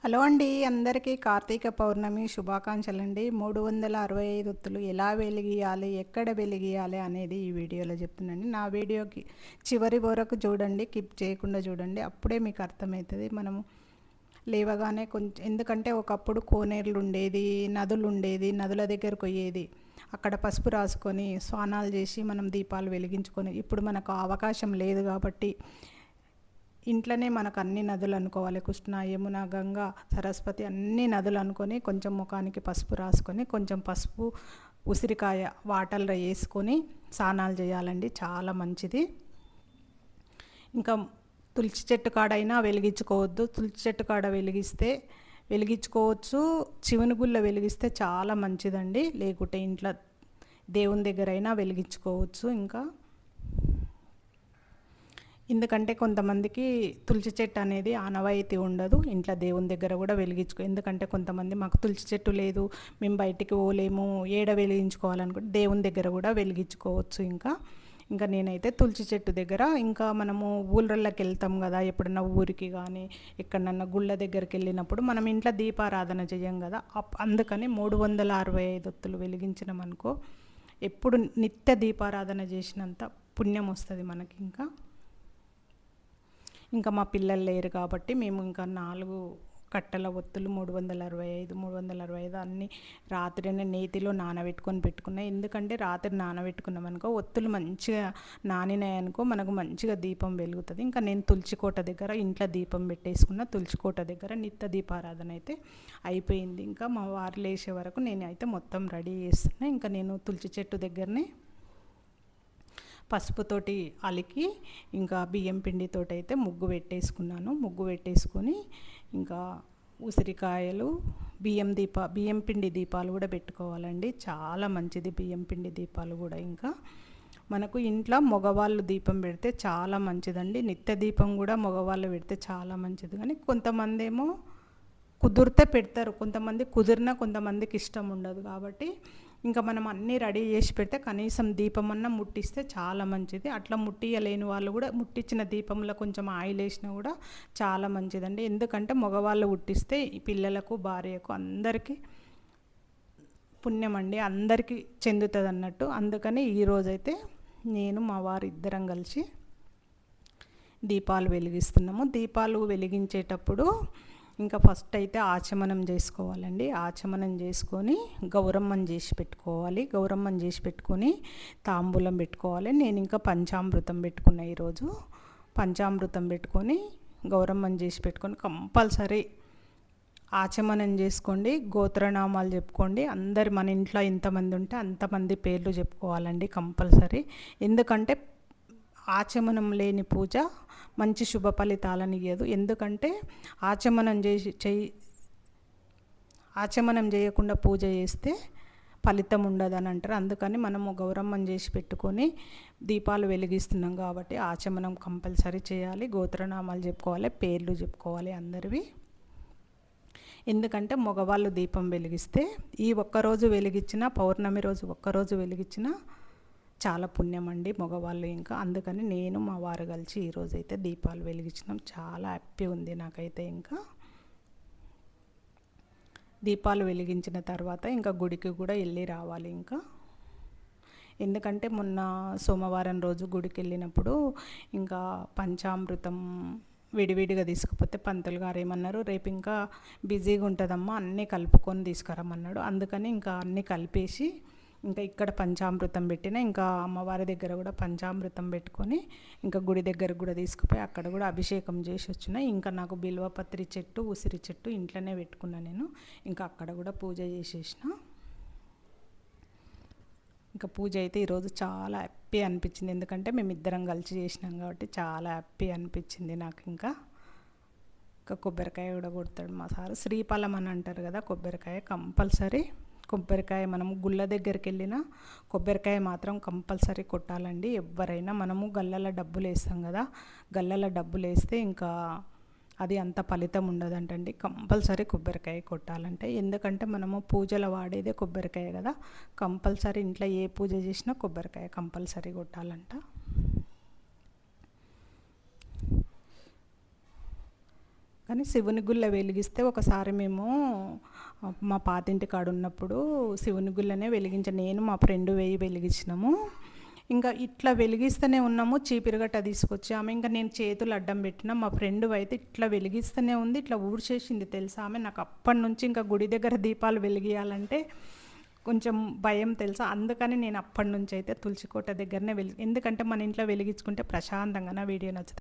Hello అండి, అందరికీ కార్తీక పౌర్ణమి శుభాకాంక్షలండి. 365 ఒత్తులు ఎలా వెలిగియాలి, ఎక్కడ వెలిగియాలి అనేది ఈ వీడియోలో చెప్తున్నాను. నా వీడియోకి చివరి వరకు చూడండి, కిప్ చేయకుండా చూడండి. అప్పుడే మీకు అర్థమవుతుంది. మనము లేవగానే కొంచెం, ఎందుకంటే ఒకప్పుడు కోనేరులు ఉండేది, నదులు ఉండేది, నదుల దగ్గరకు పోయేది, అక్కడ పసుపు రాసుకొని స్నానాలు చేసి మనం దీపాలు వెలిగించుకొని, ఇప్పుడు మనకు అవకాశం లేదు కాబట్టి ఇంట్లోనే మనకు అన్ని నదులు అనుకోవాలి. కృష్ణ, యమున, గంగా, సరస్వతి అన్ని నదులు అనుకొని కొంచెం ముఖానికి పసుపు రాసుకొని కొంచెం పసుపు ఉసిరికాయ వాటర్లో వేసుకొని స్నానాలు చేయాలండి, చాలా మంచిది. ఇంకా తులసి చెట్టు కాడైనా వెలిగించుకోవద్దు. తులసి చెట్టు కాడ వెలిగించుకోవచ్చు, శివుని గుళ్ళ వెలిగిస్తే చాలా మంచిదండి. లేకుంటే ఇంట్లో దేవుని దగ్గర అయినా వెలిగించుకోవచ్చు. ఇంకా ఎందుకంటే కొంతమందికి తులసి చెట్టు అనేది ఆనవాయితీ ఉండదు, ఇంట్లో దేవుని దగ్గర కూడా ఎందుకంటే కొంతమంది మాకు తులసి చెట్టు లేదు, మేము బయటికి పోలేము, ఏడ వెలిగించుకోవాలనుకుంటే దేవుని దగ్గర కూడా వెలిగించుకోవచ్చు. ఇంకా నేనైతే తులసి చెట్టు దగ్గర, ఇంకా మనము ఊళ్ళకి వెళ్తాం కదా, ఎప్పుడన్నా ఊరికి కానీ ఎక్కడన్నా గుళ్ళ దగ్గరికి వెళ్ళినప్పుడు మనం ఇంట్లో దీపారాధన చేయం కదా, అందుకని 365 ఒత్తులు వెలిగించినాం అనుకో, ఎప్పుడు నిత్య దీపారాధన చేసినంత పుణ్యం వస్తుంది మనకి. ఇంకా మా పిల్లలు లేరు కాబట్టి మేము ఇంకా 4 కట్టెల ఒత్తులు 365 అన్నీ రాత్రినే నేతిలో నానబెట్టుకొని పెట్టుకున్నాయి. ఎందుకంటే రాత్రి నానబెట్టుకున్నాం అనుకో, ఒత్తులు మంచిగా నానినాయనుకో మనకు మంచిగా దీపం వెలుగుతుంది. ఇంకా నేను తులసికోట దగ్గర ఇంట్లో దీపం పెట్టేసుకున్న, తులసికోట దగ్గర నిత్య దీపారాధన అయితే అయిపోయింది. ఇంకా మా వారు లేచే వరకు నేనైతే మొత్తం రెడీ చేస్తున్నా. ఇంకా నేను తులసి చెట్టు దగ్గరనే పసుపుతోటి అలికి ఇంకా బియ్యం పిండితోటి అయితే ముగ్గు పెట్టేసుకున్నాను. ముగ్గు పెట్టేసుకొని ఇంకా ఉసిరికాయలు, బియ్యం పిండి దీపాలు కూడా పెట్టుకోవాలండి, చాలా మంచిది బియ్యం పిండి దీపాలు కూడా. ఇంకా మనకు ఇంట్లో మగవాళ్ళు దీపం పెడితే చాలా మంచిదండి, నిత్య దీపం కూడా మగవాళ్ళు పెడితే చాలా మంచిది. కానీ కొంతమంది ఏమో కుదిరితే పెడతారు, కొంతమంది కుదిరినా కొంతమందికి ఇష్టం ఉండదు. కాబట్టి ఇంకా మనం అన్నీ రెడీ చేసి పెడితే కనీసం దీపం అన్నా ముట్టిస్తే చాలా మంచిది. అట్లా ముట్టియలేని వాళ్ళు కూడా ముట్టించిన దీపంలో కొంచెం ఆయిల్ వేసినా కూడా చాలా మంచిదండి. ఎందుకంటే మగవాళ్ళు ముట్టిస్తే ఈ పిల్లలకు, భార్యకు అందరికీ పుణ్యం అండి, అందరికీ చెందుతుంది అన్నట్టు. అందుకని ఈరోజైతే నేను మా వారు ఇద్దరం కలిసి దీపాలు వెలిగిస్తున్నాము. దీపాలు వెలిగించేటప్పుడు ఇంకా ఫస్ట్ అయితే ఆచమనం చేసుకోవాలండి. ఆచమనం చేసుకొని గౌరమ్మని చేసి పెట్టుకోవాలి. గౌరమ్మని చేసి పెట్టుకొని తాంబూలం పెట్టుకోవాలి. నేను ఇంకా పంచామృతం పెట్టుకున్నా ఈరోజు. పంచామృతం పెట్టుకొని గౌరమ్మని చేసి పెట్టుకొని కంపల్సరీ ఆచమనం చేసుకోండి, గోత్రనామాలు చెప్పుకోండి. అందరు మన ఇంట్లో ఎంతమంది ఉంటే అంతమంది పేర్లు చెప్పుకోవాలండి కంపల్సరీ. ఎందుకంటే ఆచమనం లేని పూజ మంచి శుభ ఫలితాలను ఇవ్వదు. ఎందుకంటే ఆచమనం చేయకుండా పూజ చేస్తే ఫలితం ఉండదని అంటారు. అందుకని మనము గౌరమ్మని చేసి పెట్టుకొని దీపాలు వెలిగిస్తున్నాం కాబట్టి ఆచమనం కంపల్సరీ చేయాలి, గోత్రనామాలు చెప్పుకోవాలి, పేర్లు చెప్పుకోవాలి అందరివి. ఎందుకంటే మగవాళ్ళు దీపం వెలిగిస్తే ఈ ఒక్కరోజు వెలిగించిన, పౌర్ణమి రోజు ఒక్కరోజు వెలిగించిన చాలా పుణ్యం అండి మగవాళ్ళు. ఇంకా అందుకని నేను మా వారు కలిసి ఈరోజైతే దీపాలు వెలిగించినాం, చాలా హ్యాపీ ఉంది నాకైతే. ఇంకా దీపాలు వెలిగించిన తర్వాత ఇంకా గుడికి కూడా వెళ్ళి రావాలి. ఇంకా ఎందుకంటే మొన్న సోమవారం రోజు గుడికి వెళ్ళినప్పుడు ఇంకా పంచామృతం విడివిడిగా తీసుకుపోతే పంతులు గారు ఏమన్నారు, రేపు ఇంకా బిజీగా ఉంటుందమ్మా, అన్నీ కలుపుకొని తీసుకురమ్మన్నాడు. అందుకని ఇంకా అన్నీ కలిపేసి ఇంకా ఇక్కడ పంచామృతం పెట్టిన, ఇంకా అమ్మవారి దగ్గర కూడా పంచామృతం పెట్టుకొని ఇంకా గుడి దగ్గర కూడా తీసుకుపోయి అక్కడ కూడా అభిషేకం చేసి వచ్చిన. ఇంకా నాకు బిల్వపత్రి చెట్టు, ఉసిరి చెట్టు ఇంట్లోనే పెట్టుకున్నా నేను. ఇంకా అక్కడ కూడా పూజ చేసేసిన. ఇంకా పూజ అయితే ఈరోజు చాలా హ్యాపీ అనిపించింది, ఎందుకంటే మేము ఇద్దరం కలిసి చేసినాం కాబట్టి చాలా హ్యాపీ అనిపించింది నాకు. ఇంకా కొబ్బరికాయ కూడా కొడతాడు మా సారు. శ్రీఫలం అని అంటారు కదా, కొబ్బరికాయ కంపల్సరీ. కొబ్బరికాయ మనము గుళ్ళ దగ్గరికి వెళ్ళినా కొబ్బరికాయ మాత్రం కంపల్సరీ కొట్టాలండి. ఎవరైనా మనము గల్లల డబ్బులు వేస్తాం కదా, గల్లల డబ్బులు వేస్తే ఇంకా అది అంత ఫలితం ఉండదంటండి. కంపల్సరీ కొబ్బరికాయ కొట్టాలంటే, ఎందుకంటే మనము పూజలో వాడేదే కొబ్బరికాయ కదా, కంపల్సరీ ఇంట్లో ఏ పూజ చేసినా కొబ్బరికాయ కంపల్సరీ కొట్టాలంట. కానీ శివుని గుళ్ళ వెలిగిస్తే ఒకసారి మేము మా పాతింటి కాడ ఉన్నప్పుడు శివుని గుళ్ళనే నేను మా ఫ్రెండ్ వెలిగించినాము. ఇంకా ఇట్లా వెలిగిస్తూనే ఉన్నాము. చీపిరిగట్ట తీసుకొచ్చి ఆమె, ఇంకా నేను చేతులు అడ్డం పెట్టిన, మా ఫ్రెండ్ అయితే ఇట్లా వెలిగిస్తూనే ఉంది, ఇట్లా ఊడ్చేసింది తెలుసా ఆమె. నాకు అప్పటి నుంచి ఇంకా గుడి దగ్గర దీపాలు వెలిగియాలంటే కొంచెం భయం తెలుసా. అందుకని నేను అప్పటి నుంచి అయితే తులసికోట దగ్గరనే ఎందుకంటే మన ఇంట్లో వెలిగించుకుంటే ప్రశాంతంగా. నా వీడియో నచ్చుతుంది.